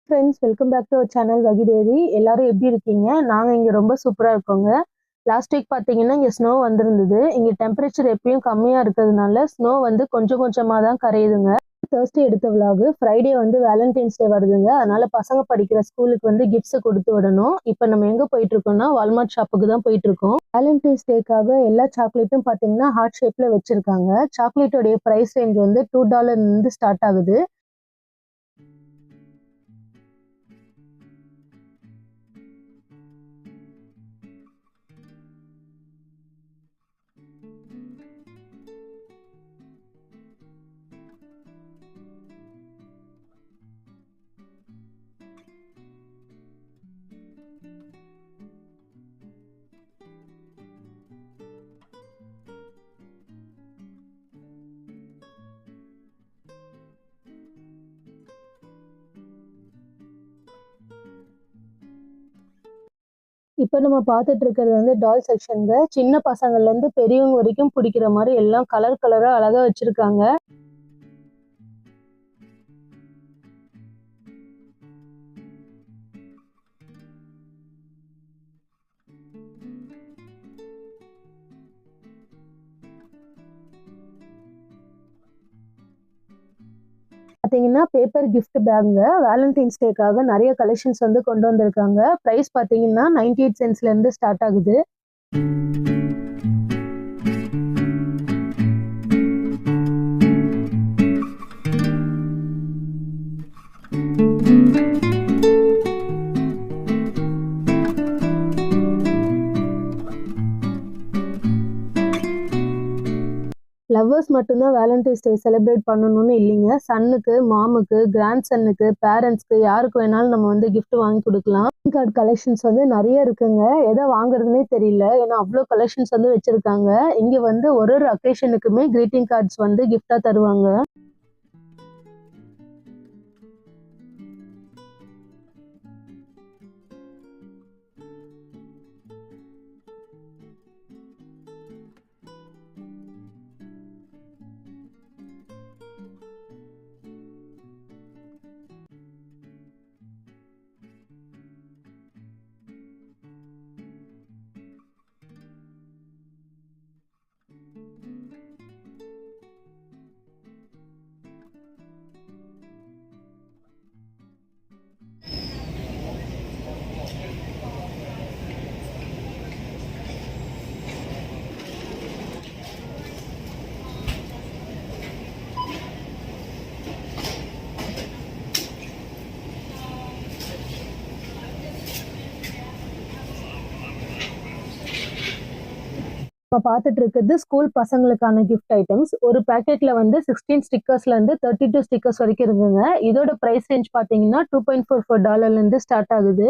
Friends, welcome back to our channel Vagidevi. எல்லாரும் எப்படி இருக்கீங்க? நாங்கள் இங்கே ரொம்ப சூப்பராக இருக்கோங்க. லாஸ்ட் வீக் பார்த்தீங்கன்னா இங்கே ஸ்னோ வந்திருந்தது. இங்கே டெம்பரேச்சர் எப்பயும் கம்மியாக இருக்கிறதுனால ஸ்னோ வந்து கொஞ்சம் கொஞ்சமாக தான் கரையுதுங்க. தேர்ஸ்டே எடுத்த விலாகு. ஃப்ரைடே வந்து வேலண்டைன்ஸ் டே வருதுங்க. அதனால பசங்க படிக்கிற ஸ்கூலுக்கு வந்து கிஃப்ட்ஸை கொடுத்து விடணும். இப்போ நம்ம எங்கே போயிட்டு இருக்கோம்னா வால்மார்ட் ஷாப்புக்கு தான் போயிட்டு இருக்கோம். வேலண்டைன்ஸ் டேக்காக எல்லா சாக்லேட்டும் பார்த்தீங்கன்னா ஹார்ட் ஷேப்பில் வச்சிருக்காங்க. சாக்லேட்டோடைய ப்ரைஸ் ரேஞ்ச் வந்து $2 ஸ்டார்ட் ஆகுது. இப்போ நம்ம பார்த்துட்டு இருக்கிறது வந்து டால் செக்ஷனுங்க. சின்ன பசங்கள்லேருந்து பெரியவங்க வரைக்கும் பிடிக்கிற மாதிரி எல்லாம் கலர் கலராக அழகாக வச்சுருக்காங்க. பார்த்தீங்கன்னா பேப்பர் கிஃப்ட் பேக்குங்க. வேலண்டைன்ஸ் டேக்காக நிறைய கலெக்ஷன்ஸ் வந்து கொண்டு வந்திருக்காங்க. ப்ரைஸ் பார்த்தீங்கன்னா 98 சென்ட்ஸ்லேருந்து ஸ்டார்ட் ஆகுது. லவ்வர்ஸ் மட்டும்தான் வேலண்டைன்ஸ் டே செலிப்ரேட் பண்ணணும்னு இல்லைங்க. சன்னுக்கு, மாமுக்கு, கிராண்ட் சன்னுக்கு, பேரண்ட்ஸ்க்கு யாருக்கு வேணாலும் நம்ம வந்து கிஃப்ட் வாங்கி கொடுக்கலாம். கிரீட்டிங் கார்டு கலெக்ஷன்ஸ் வந்து நிறைய இருக்குங்க. எதை வாங்குறதுனே தெரியல. ஏன்னா அவ்வளோ கலெக்ஷன்ஸ் வந்து வச்சிருக்காங்க. இங்கே வந்து ஒரு அக்கேஷனுக்குமே கிரீட்டிங் கார்ட்ஸ் வந்து கிஃப்டாக தருவாங்க. நம்ம பார்த்துட்டு இருக்கிறது ஸ்கூல் பசங்களுக்கான கிஃப்ட் ஐட்டம்ஸ். ஒரு பேக்கெட்ல வந்து 16 ஸ்டிக்கர்ஸ்ல இருந்து 32 ஸ்டிக்கர்ஸ் வரைக்கும் இருக்குங்க. இதோட பிரைஸ் ரேஞ்ச் பாத்தீங்கன்னா $2.44 ஸ்டார்ட் ஆகுது.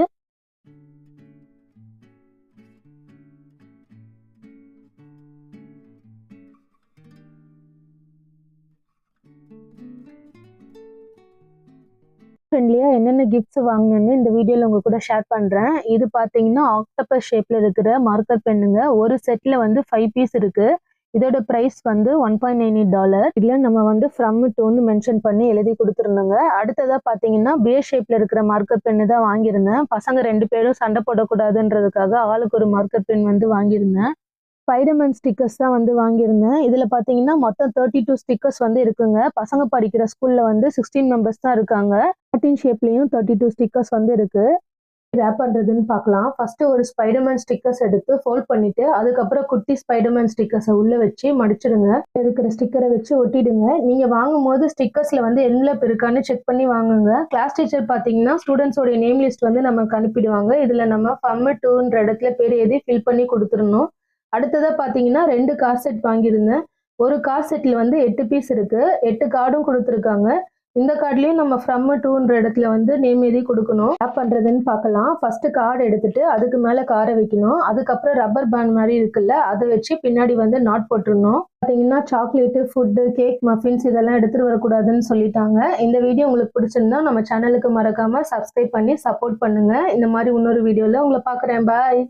ஃப்ரெண்ட்லியா என்னென்ன கிஃப்ட்ஸ் வாங்கினேன்னு இந்த வீடியோல உங்க கூட ஷேர் பண்றேன். இது பாத்தீங்கன்னா ஆக்டோபஸ் ஷேப்ல இருக்கிற மார்க்கர் பெண்ணுங்க. ஒரு செட்ல வந்து 5 பீஸ் இருக்கு. இதோட பிரைஸ் வந்து $1.98. இதுல நம்ம வந்து ஃப்ரம் டூன்னு மென்ஷன் பண்ணி எழுதி கொடுத்துருந்தோங்க. அடுத்ததா பாத்தீங்கன்னா பியர் ஷேப்ல இருக்கிற மார்க்கர் பெண்ணு தான் வாங்கியிருந்தேன். பசங்க 2 பேரும் சண்டை போடக்கூடாதுன்றதுக்காக ஆளுக்கு ஒரு மார்க்கர் பென் வந்து வாங்கியிருந்தேன். ஸ்பைடர்மேன் ஸ்டிக்கர்ஸ் தான் வந்து வாங்கியிருந்தேன். இதில் பார்த்தீங்கன்னா மொத்தம் 32 ஸ்டிக்கர்ஸ் வந்து இருக்குங்க. பசங்க படிக்கிற ஸ்கூலில் வந்து 16 மெம்பர்ஸ் தான் இருக்காங்க. 14 ஷேப்லேயும் 32 ஸ்டிக்கர்ஸ் வந்து இருக்கு. ரேப் பண்ணுறதுன்னு பார்க்கலாம். ஃபர்ஸ்ட் ஒரு ஸ்பைடர்மேன் ஸ்டிக்கர்ஸ் எடுத்து ஃபோல்ட் பண்ணிட்டு அதுக்கப்புறம் குட்டி ஸ்பைடர்மேன் ஸ்டிக்கர்ஸை உள்ள வச்சு மடிச்சிடுங்க. இருக்கிற ஸ்டிக்கரை வச்சு ஒட்டிடுங்க. நீங்கள் வாங்கும் போது ஸ்டிக்கர்ஸில் வந்து என்வலப் இருக்கான்னு செக் பண்ணி வாங்குங்க. கிளாஸ் டீச்சர் பார்த்தீங்கன்னா ஸ்டூடெண்ட்ஸோட நேம் லிஸ்ட் வந்து நமக்கு அனுப்பிடுவாங்க. இதில் நம்ம ஃப்ரம் டூன்ற இடத்துல பேர் எழுதி ஃபில் பண்ணி கொடுத்துடணும். அடுத்ததா பாத்தீங்கன்னா 2 கார் செட் வாங்கியிருந்தேன். ஒரு கார் செட்ல வந்து 8 பீஸ் இருக்கு. 8 கார்டும் கொடுத்துருக்காங்க. இந்த கார்ட்லயும் நம்ம ஃப்ரம் டூன்ற இடத்துல வந்து நேம் எழுதி கொடுக்கணும். என்ன பண்றதுன்னு பார்க்கலாம். ஃபர்ஸ்ட் கார்டு எடுத்துட்டு அதுக்கு மேல காரை வைக்கணும். அதுக்கப்புறம் ரப்பர் பேண்ட் மாதிரி இருக்குல்ல, அதை வச்சு பின்னாடி வந்து நாட் போட்டுடணும். பார்த்தீங்கன்னா சாக்லேட்டு, ஃபுட்டு, கேக், மஃபின்ஸ் இதெல்லாம் எடுத்துட்டு வரக்கூடாதுன்னு சொல்லிட்டாங்க. இந்த வீடியோ உங்களுக்கு பிடிச்சிருந்தா நம்ம சேனலுக்கு மறக்காம சப்ஸ்கிரைப் பண்ணி சப்போர்ட் பண்ணுங்க. இந்த மாதிரி இன்னொரு வீடியோல உங்களை பார்க்குறேன். பாய்.